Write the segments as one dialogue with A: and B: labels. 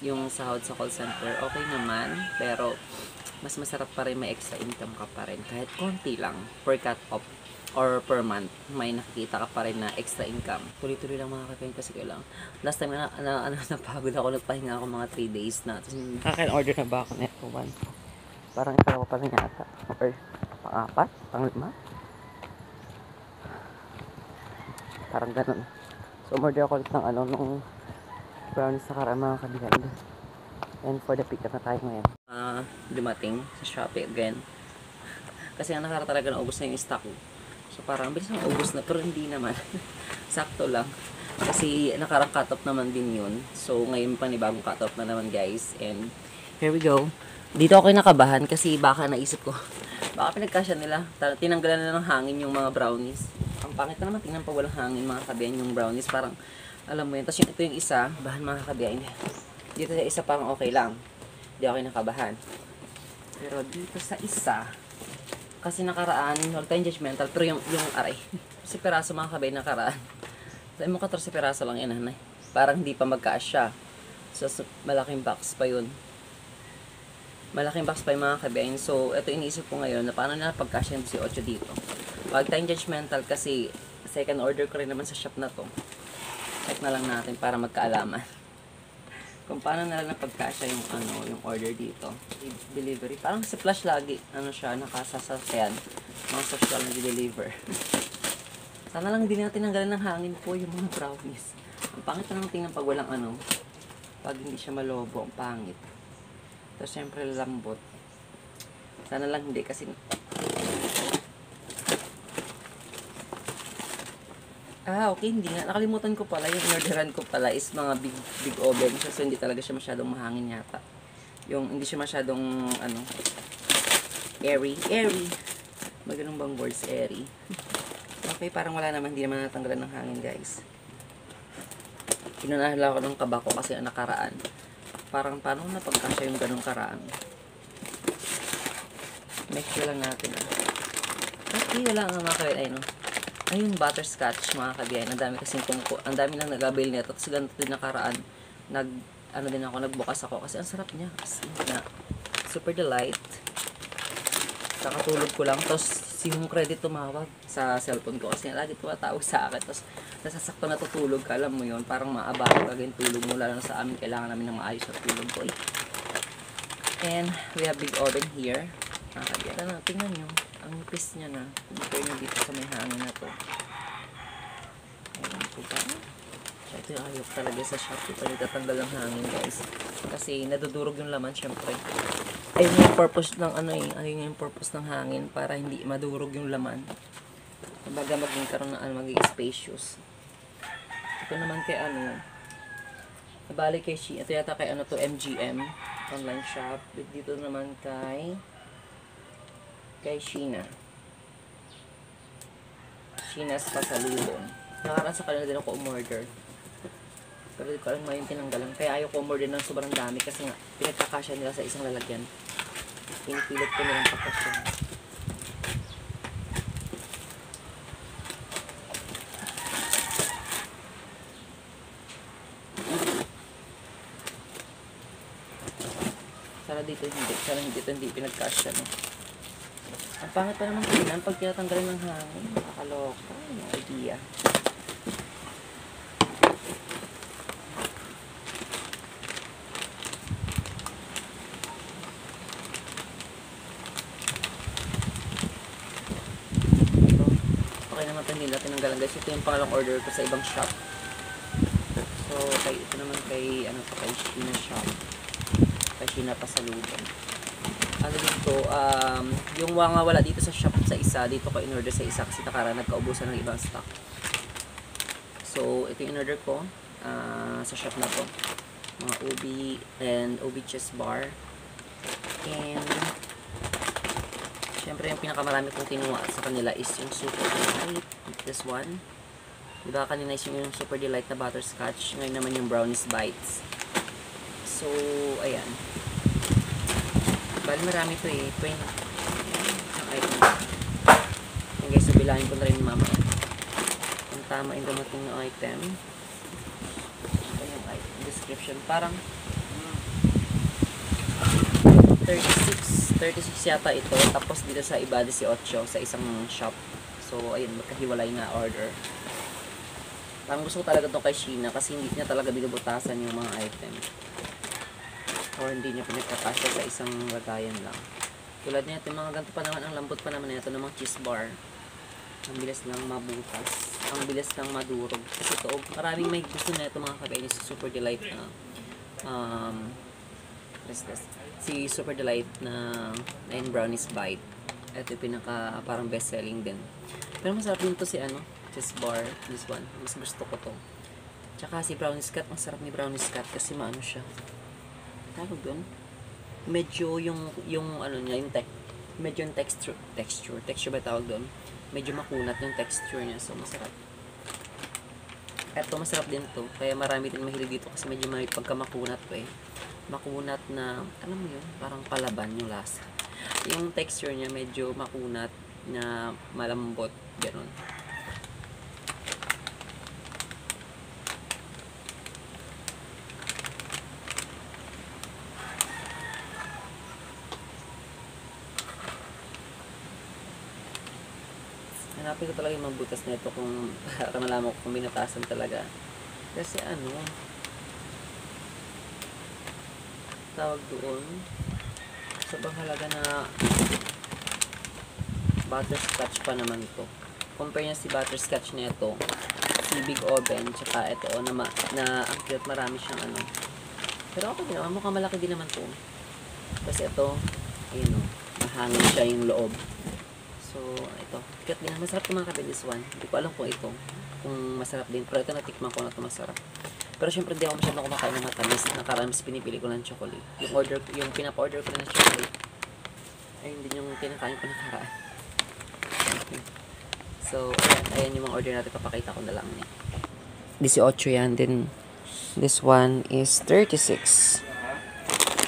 A: yung sahod sa call center, okay naman. Pero, mas masarap pa rin, may extra income ka pa rin. Kahit konti lang, per cut off or per month, may nakikita ka pa rin na extra income. Tuloy-tuloy lang mga kakain kasi ko lang. Last time napagod ako, nagpahinga ako mga 3 days na. Kakain-order na ba ako neto one? Parang ikaw pa rin yata. Or pang-apat? Pang-lima? Parang ganun. So, order ako ulit ng nung brownies sa karaan mga kabihan. And for the pick up na tayo ngayon. Dumating sa Shopee again. Kasi ang nakara talaga na ubos na yung stock ko. So parang bilis na ubos na pero hindi naman. Sakto lang. Kasi nakarang cut off naman din yun. So ngayon panibagong cut off na naman guys. And here we go. Dito ako nakabahan kasi baka naisip ko. Baka pinagkasya nila. Tinanggalan na ng hangin yung mga brownies. Ang pangit na naman tingnan pa walang hangin mga kabiyan yung brownies. Parang alam mo yun. Tapos ito yung isa. Bahan mga kabiyan. Dito sa isa parang okay lang. Hindi ako nakabahan. Pero dito sa isa, kasi nakaraan, huwag tayong judgmental, pero yung aray, si peraso mga kabay nakaraan. Dahil mo 14 peraso lang yan, hanay. Parang hindi pa magkaasya. So, malaking box pa yun. Malaking box pa yung mga kabay. So, ito iniisip ko ngayon, na paano na pagkasya yung 18 dito. Huwag tayong judgmental kasi second order ko rin naman sa shop na to. Check na lang natin para magkaalaman. Kung paano na lang pagkasya yung yung order dito. Delivery. Parang si Flash lagi, siya, nakasasakyan. Mga social na deliver. Sana lang hindi natin nanggalan ng hangin po yung mga brownies. Ang pangit na lang tingnan pag walang pag hindi siya malobo, ang pangit. Tapos syempre lambot. Sana lang hindi kasi okay, hindi nga. Nakalimutan ko pala, yung inorderan ko pala is mga big oven. So, hindi talaga siya masyadong mahangin yata. Hindi siya masyadong, airy. Maganong bang words, airy? Okay, parang wala naman. Hindi naman natanggalan ng hangin, guys. Inunahala ko ng kabako kasi ang nakaraan. Parang paano napagkasya yung ganong karaan. Make sure lang natin, Okay, wala nga mga kawin, ayun, butterscotch mga kabiyan. Ang dami kasi ang dami nang nag-avail nito. Tapos ganito din nakaraan. Nagbukas ako kasi ang sarap niya. Super delight. Kakatulog ko lang. Tapos yung credit tumawag sa cellphone ko kasi lagi tumatawag sa akin. Tapos nasasakto natutulog ka. Alam mo yun, parang maabaho ka yung tulog mo. Lalo na sa amin, kailangan namin ng maayos na tulog ko. And we have big oven here. Mga kabiyan. Tingnan nyo. Ang nipis niya na. Compare nyo dito sa may hangin na to. Ayan po ba? So, ito yung ayok talaga sa shop. Ito nagtatanggal ng hangin guys. Kasi nadudurog yung laman syempre. Ayun yung purpose ng ayun yung purpose ng hangin para hindi madurog yung laman. Kumbaga maging karoon ng maging spacious. Ito naman kay nabalik kay Shein. Ito yata kay to MGM online shop. Dito naman kay Sheena. Sheena's Pasalubong. Nakaraan sa kanila din ako umorder. Pero di ko alam yung tinanggalan. Kaya ayaw ko umorder ng sobrang dami kasi nga pinagkakasya nila sa isang lalagyan. Pinipilit ko nilang pakasya. Sana dito hindi. Sana hindi pinagkasya, no? Ang pangit pa naman tingnan pag tinatanggalin ng hangin. Nakakaloka. Yung idea. Ito. Okay naman ito nila. Tinanggalan guys. Ito yung pangalang order ko sa ibang shop. So, ito naman kay Sheena shop. Kay Sheena Pasalubong. Dito, yung mga wala dito sa shop sa isa, dito ko in-order sa isa kasi nakaraan nagkaubusan ng ibang stock. So, ito yung in-order ko sa shop na to. Mga ubi and ubi cheese bar. And, syempre yung pinakamarami kong kinuha sa kanila is yung Super Delight. This one. Diba kanina is yung Super Delight na butterscotch. Ngayon naman yung brownies bites. So, ayan. Bali marami ito 20 ang item. Yan guys, so bilangin ko na rin mamaya kung tama yung dumating na item. Ito yung item description. Parang 36 yata ito. Tapos dito sa iba 18 sa isang shop. So ayun, magkahiwalay na order. Parang gusto ko talaga itong kay Sheena kasi hindi niya talaga binubutasan yung mga item. Or hindi niya pinagkakasya sa isang lagayan lang. Tulad nito, mga ganito pa naman, ang lambot pa naman nito ng mga cheese bar. Ang bilis lang mabutas. Ang bilis lang madurog. Kasi ito, maraming may gusto na ito mga kabainis. Super Delight na si Super Delight na 9 brownies bite. Ito yung pinaka parang best selling din. Pero masarap din to si cheese bar. This one. Mas gusto ko to. Tsaka si brownies cut. Ang sarap ni brownies cut kasi maano siya. Tawag doon. Medyo yung niya, medyo yung texture ba tawag doon? Medyo makunat yung texture niya, so masarap. Eto, masarap din to, kaya marami din mahilig dito kasi medyo may pagkamakunat to eh. Makunat na, alam mo yun, parang palaban yung lasa. Yung texture niya medyo makunat na malambot, gano'n. Hanapin ko talaga yung mabutas na ito para malaman ko kung binatasan talaga. Kasi tawag doon, sobrang halaga na butterscotch pa naman to. Compare niya si butterscotch na ito, si Big Oven, tsaka ito na ang cute, marami siyang Pero ako din naman, mukhang malaki din naman to. Kasi ito, ayun mahangin siya yung loob. So, ito. Cute din. Masarap yung mga kabainis one. Hindi ko alam kung masarap din. Pero ito natikman ko na ito masarap. Pero syempre hindi ako masyadong kumakain ng matamis. Nakaramis pinipili ko ng chocolate. Yung pinapa-order ko na ng chocolate. Ayun din yung kinakain ko nakaraan. So, ayan yung mga order natin. Papakita ko na lang niya. 18 yan din. This one is 36.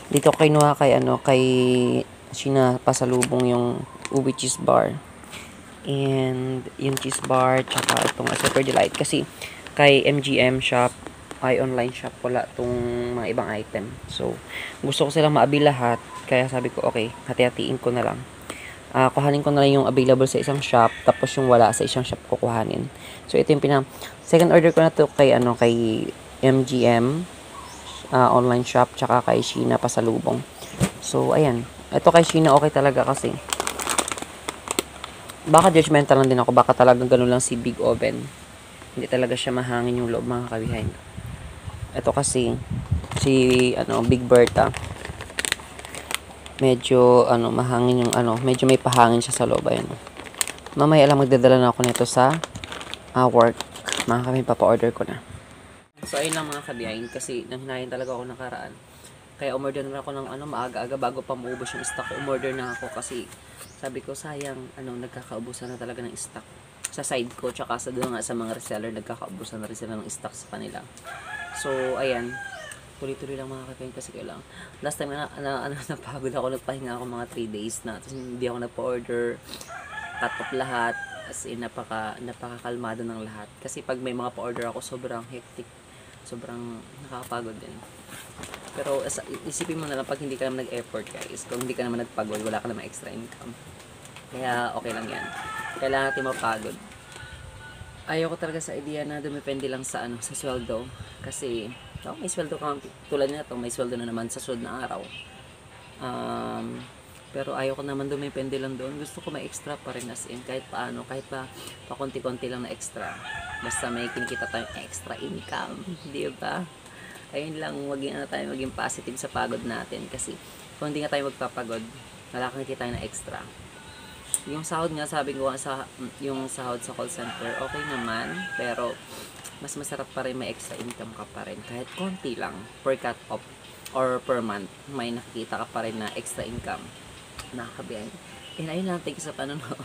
A: Dito ko kinuha kay Sheena pasalubong yung ube cheese bar and yung cheese bar tsaka itong Super Delight kasi kay MGM shop ay online shop wala itong mga ibang item, so gusto ko silang maabil lahat kaya sabi ko okay, hati-hatiin ko na lang. Kuhanin ko na lang yung available sa isang shop tapos yung wala sa isang shop kukuhanin. So ito yung second order ko na to kay MGM online shop tsaka kay Sheena pasalubong. So ayan, ito kay Sheena okay talaga kasi baka judgmental lang din ako, baka talagang ganun lang si Big Oven, hindi talaga siya mahangin yung loob mga kabihain. Ito kasi si Big Berta medyo mahangin yung medyo may pahangin siya sa loob. Ayun, mamaya lang magdadala na ako nito sa work mga kami, papa-order ko na. So ayun lang mga kabihain, kasi nanghinayin talaga ako nakaraan, kaya umorder na ako ng maaga-aga bago pa maubos yung stock. Umorder na ako kasi sabi ko sayang nagkakaubusan na talaga ng stock sa side ko, tsaka sa doon nga sa mga reseller nagkakaubusan na rin sila ng stock sa kanila. So ayan, tuloy-tuloy lang mga kakain kasi kailang last time napagod ako, nagpahinga ako mga 3 days na, tapos hindi ako nagpa-order, cut off lahat, as in napakakalmado ng lahat kasi pag may mga pa-order ako sobrang hectic, sobrang nakakapagod din. Pero isipin mo na lang pag hindi ka naman nag-effort guys, kung hindi ka naman nagpagod, wala ka naman extra income. Kaya okay lang yan. Kailangan natin mapagod. Ayoko talaga sa idea na dumepende lang sa sa sweldo. Kasi may sweldo ka, tulad nito, may sweldo na naman sa sunod na araw. Pero ayoko naman dumepende lang doon. Gusto ko may extra pa rin, as in kahit paano, kahit pa konti-konti lang na extra. Basta may kinikita tayong extra income, di ba? Ayun lang, maging positive sa pagod natin. Kasi kung hindi nga tayo magpapagod, wala kang nakikita na extra. Yung sahod nga, sabi ko yung sahod sa call center, okay naman. Pero mas masarap pa rin, may extra income ka pa rin. Kahit konti lang, per cut off or per month, may nakikita ka pa rin na extra income. Nakakabiyan. And ayun lang, thank you sa panonood.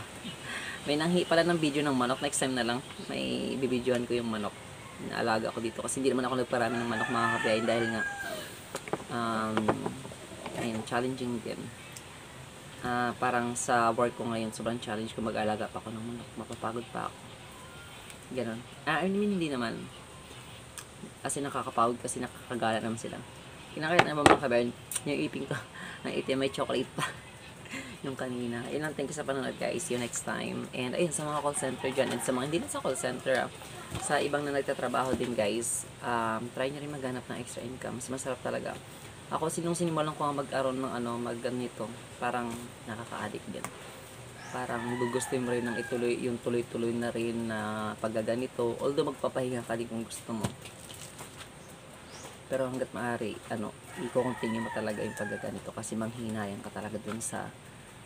A: May nanghi pala ng video ng manok. Next time na lang, may bibidyohan ko yung manok. Naalaga ko dito kasi hindi naman ako nagparami ng manok mga kabiyahin dahil nga ayun, challenging din. Parang sa work ko ngayon sobrang challenge ko, mag-alaga pa ako ng manok, mapapagod pa ako, ganon. I mean, hindi naman kasi nakakapagod kasi nakakagala naman sila. Kinakain na ba mga kabern? Yung ipin ko. Ang itim may chocolate pa. Yung kanina. Ayun lang, thank you sa panonood guys. See you next time. And ayun, sa mga call center dyan, and sa mga hindi na sa call center, sa ibang na nagtatrabaho din guys, try nyo rin maghanap ng extra income. Mas masarap talaga. Ako, sinimulan ko mag-aron ng mag-ganito, parang nakaka-addict din. Parang gusto mo rin ng ituloy, yung tuloy-tuloy na rin na paggaganito. Although magpapahinga ka din kung gusto mo. Pero hanggat maaari, i-continue mo talaga yung paggaganito kasi manghinayang ka talaga dun sa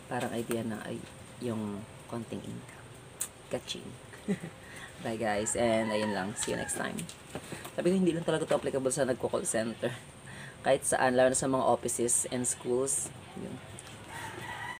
A: parang idea na ay yung konting income. Kaching. Bye guys, and ayun lang. See you next time. Sabi ko, hindi lang talaga to applicable sa nagko-call center. Kahit saan, lalo na sa mga offices and schools. Yun.